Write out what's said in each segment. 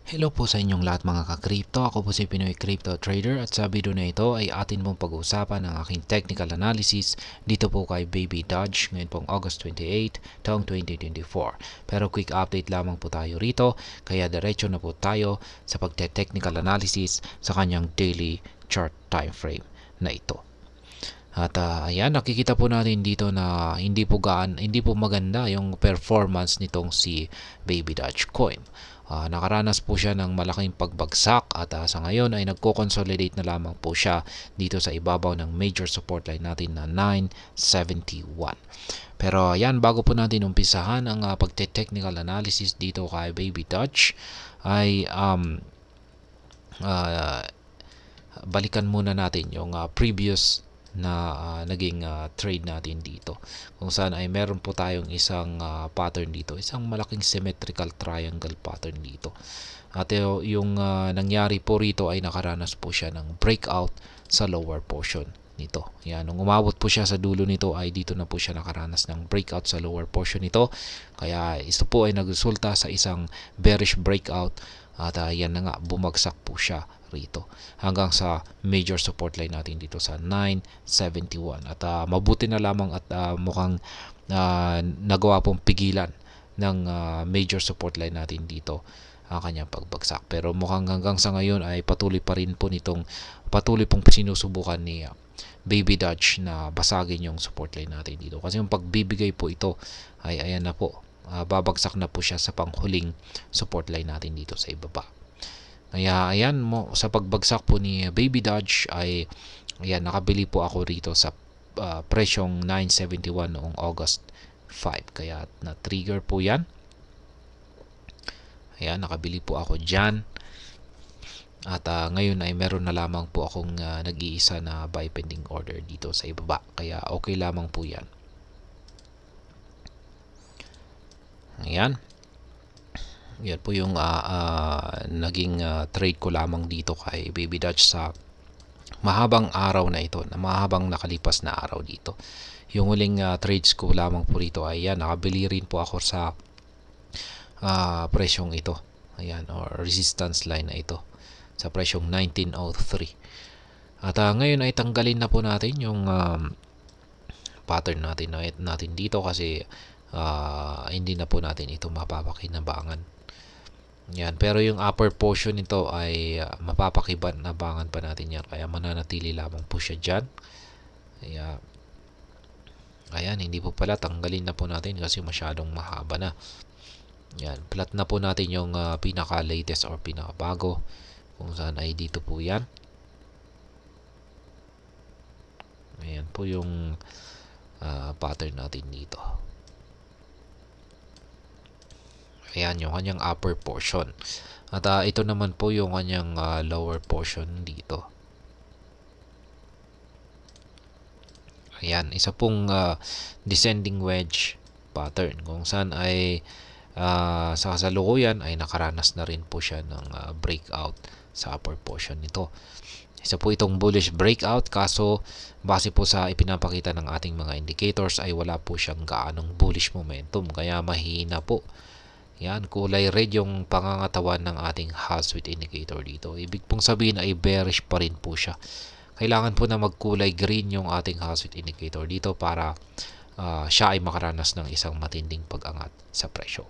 Hello po sa inyong lahat mga ka-crypto. Ako po si Pinoy Crypto Trader at sa video na ito ay atin pong pag-uusapan ang aking technical analysis dito po kay Baby Dodge ngayon pong August 28, taong 2024. Pero quick update lamang po tayo rito kaya diretso na po tayo sa pagte-technical analysis sa kanyang daily chart time frame na ito. At ayan, nakikita po natin dito na hindi po maganda yung performance nitong si Baby Dodge Coin. Nakaranas po siya ng malaking pagbagsak at sa ngayon ay nagko-consolidate na lamang po siya dito sa ibabaw ng major support line natin na 971. Pero ayan, bago po natin umpisahan ang pagte-technical analysis dito kay Baby Dodge ay balikan muna natin yung previous na naging trade natin dito, kung saan ay meron po tayong isang pattern dito, isang malaking symmetrical triangle pattern dito. At yung nangyari po rito ay nakaranas po siya ng breakout sa lower portion nito. Yan, nung umabot po siya sa dulo nito ay dito na po siya nakaranas ng breakout sa lower portion nito. Kaya ito po ay nagresulta sa isang bearish breakout at yan na nga, bumagsak po siya rito hanggang sa major support line natin dito sa 971. At mabuti na lamang at mukhang nagawa pong pigilan ng major support line natin dito ang kanyang pagbagsak. Pero mukhang hanggang sa ngayon ay patuloy pong sinusubukan ni Baby Dodge na basagin yung support line natin dito. Kasi yung pagbibigay po ito ay ayan na po, babagsak na po siya sa panghuling support line natin dito sa ibaba. Kaya ayan mo, sa pagbagsak po ni Baby Dodge ay ayan, nakabili po ako rito sa presyong 971 noong August 5. Kaya na-trigger po yan. Ayan, nakabili po ako dyan. At ngayon ay meron na lamang po akong nag-iisa na buy pending order dito sa ibaba. Kaya okay lamang po yan. Ayan. Yan po yung naging trade ko lamang dito kay Baby Dodge sa mahabang araw na ito, na mahabang nakalipas na araw dito. Yung huling trades ko lamang po rito ay yan, nakabili rin po ako sa presyong ito. Ayan, or resistance line na ito sa presyong 1903. At ngayon ay tanggalin na po natin yung pattern natin dito kasi hindi na po natin ito mapapakinabangan. Yan, pero yung upper portion nito ay mapapakinabangan pa natin yan, kaya mananatili lamang po siya dyan. Kaya ayan, hindi po pala, tanggalin na po natin kasi masyadong mahaba na. Yan, plot na po natin yung pinaka latest or pinaka bago, kung saan ay dito po yan. Ayan po yung pattern natin dito. Ayan yung kanyang upper portion. At ito naman po yung kanyang lower portion dito. Ayan, isa pong descending wedge pattern, kung saan ay sa kasalukuyan ay nakaranas na rin po siya ng breakout sa upper portion nito. Isa po itong bullish breakout, kaso base po sa ipinapakita ng ating mga indicators ay wala po siyang gaanong bullish momentum, kaya mahina po. Yan, kulay red yung pangangatawan ng ating Hall Street indicator dito. Ibig pong sabihin ay bearish pa rin po siya. Kailangan po na magkulay green yung ating Hall Street indicator dito para siya ay makaranas ng isang matinding pag-angat sa presyo.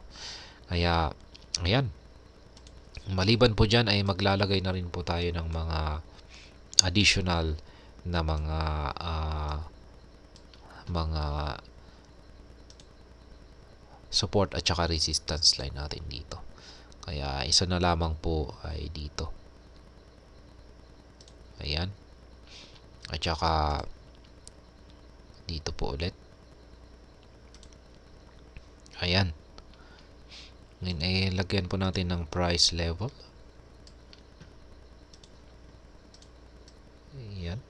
Kaya, ayan. Maliban po dyan ay maglalagay na rin po tayo ng mga additional na mga support at saka resistance line natin dito. Kaya isa na lamang po ay dito. Ayan. At saka dito po ulit. Ayan. Ngayon ay lagyan po natin ng price level. Ayan.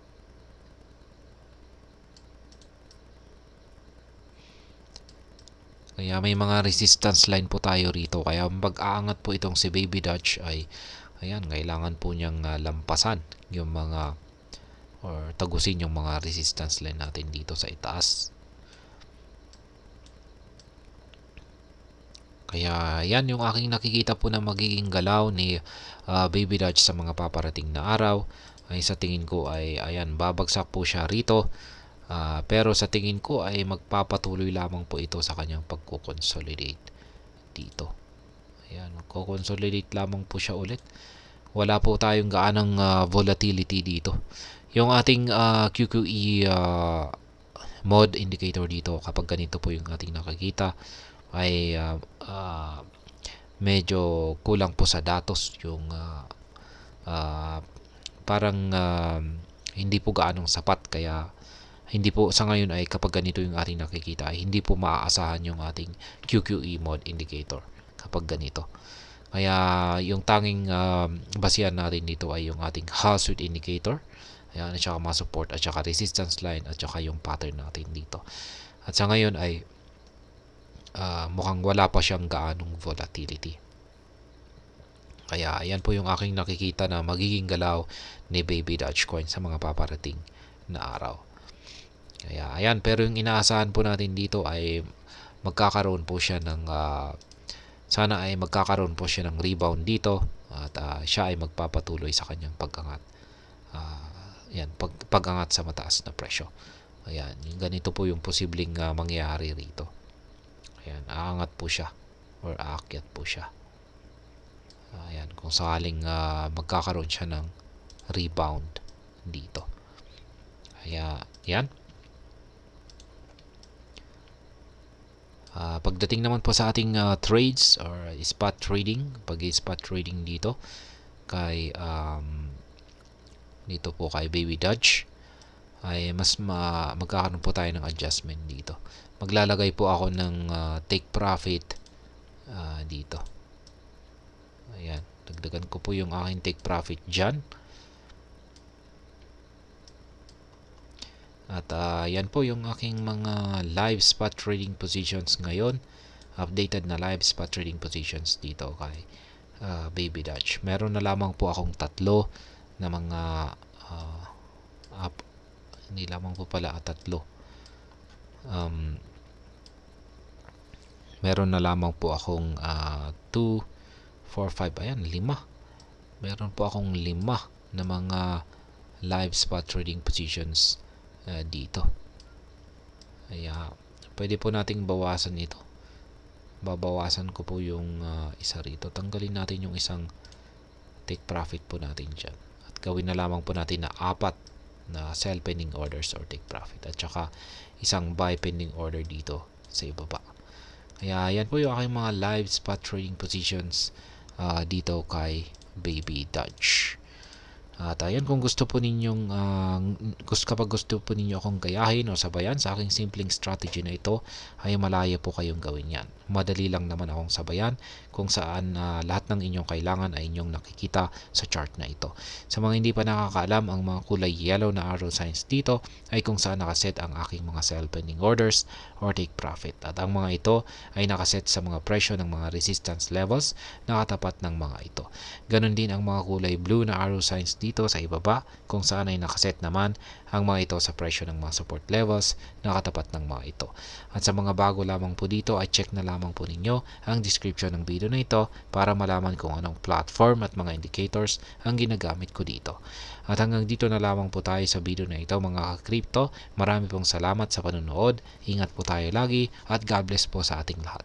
Kaya may mga resistance line po tayo rito. Kaya pag-aangat po itong si Baby Dodge ay ayan, kailangan po niyang lampasan yung mga or tagusin yung mga resistance line natin dito sa itaas. Kaya yan yung aking nakikita po na magiging galaw ni Baby Dutch sa mga paparating na araw. Ay sa tingin ko ay ayan, babagsak po siya rito. Pero sa tingin ko ay magpapatuloy lamang po ito sa kanyang pagko-consolidate dito. Ayan, magko-consolidate lamang po siya ulit. Wala po tayong gaanong volatility dito. Yung ating QQE mod indicator dito, kapag ganito po yung ating nakikita, ay medyo kulang po sa datos yung parang hindi po gaanong sapat, kaya hindi po sa ngayon ay kapag ganito yung ating nakikita ay hindi po maaasahan yung ating QQE mod indicator kapag ganito. Kaya yung tanging basihan natin dito ay yung ating hazard indicator, ayan, at saka mga support at saka resistance line at saka yung pattern natin dito. At sa ngayon ay mukhang wala pa siyang gaanong volatility. Kaya ayan po yung aking nakikita na magiging galaw ni Baby Dutch Coin sa mga paparating na araw. Kaya ayan, pero yung inaasahan po natin dito ay magkakaroon po siya ng sana ay magkakaroon po siya ng rebound dito at siya ay magpapatuloy sa kanyang pag-angat. Yan, pag-angat sa mataas na presyo. Ayan, yung ganito po yung posibleng mangyayari rito. Ayan, aangat po siya or aakyat po siya. Ayan, kung sakaling magkakaroon siya ng rebound dito. Kaya, yan. Pagdating naman po sa ating trades or spot trading, pag-spot trading dito kay dito po kay Baby Dutch ay mas magkakaroon po tayo ng adjustment dito. Maglalagay po ako ng take profit dito. Ayan, dagdagan ko po yung aking take profit dyan. At yan po yung aking mga live spot trading positions ngayon. Updated na live spot trading positions dito kay Baby Dutch. Meron na lamang po akong tatlo na mga hindi lamang po pala tatlo. Meron na lamang po akong 2, 4, 5, ayan, 5. Meron po akong 5 na mga live spot trading positions dito. Kaya pwede po nating bawasan ito. Babawasan ko po yung isa rito. Tanggalin natin yung isang take profit po natin dyan. At gawin na lamang po natin na 4 na sell pending orders or take profit. At saka isang buy pending order dito sa ibaba. Kaya yan po yung aking mga live spot trading positions dito kay Baby Dutch. At ayan, kung gusto po ninyong kapag gusto po ninyo akong gayahin o sabayan sa aking simpleng strategy na ito, ay malaya po kayong gawin yan. Madali lang naman akong sabayan kung saan lahat ng inyong kailangan ay inyong nakikita sa chart na ito. Sa mga hindi pa nakakaalam, ang mga kulay yellow na arrow signs dito ay kung saan nakaset ang aking mga sell pending orders or take profit. At ang mga ito ay nakaset sa mga presyo ng mga resistance levels na katapat ng mga ito. Ganon din ang mga kulay blue na arrow signs dito sa ibaba kung saan ay nakaset naman ang mga ito sa presyo ng mga support levels na katapat ng mga ito. At sa mga bago lamang po dito ay check na lamang po ninyo ang description ng video na ito para malaman kung anong platform at mga indicators ang ginagamit ko dito. At hanggang dito na lamang po tayo sa video na ito mga ka-crypto. Marami pong salamat sa panonood. Ingat po tayo lagi at God bless po sa ating lahat.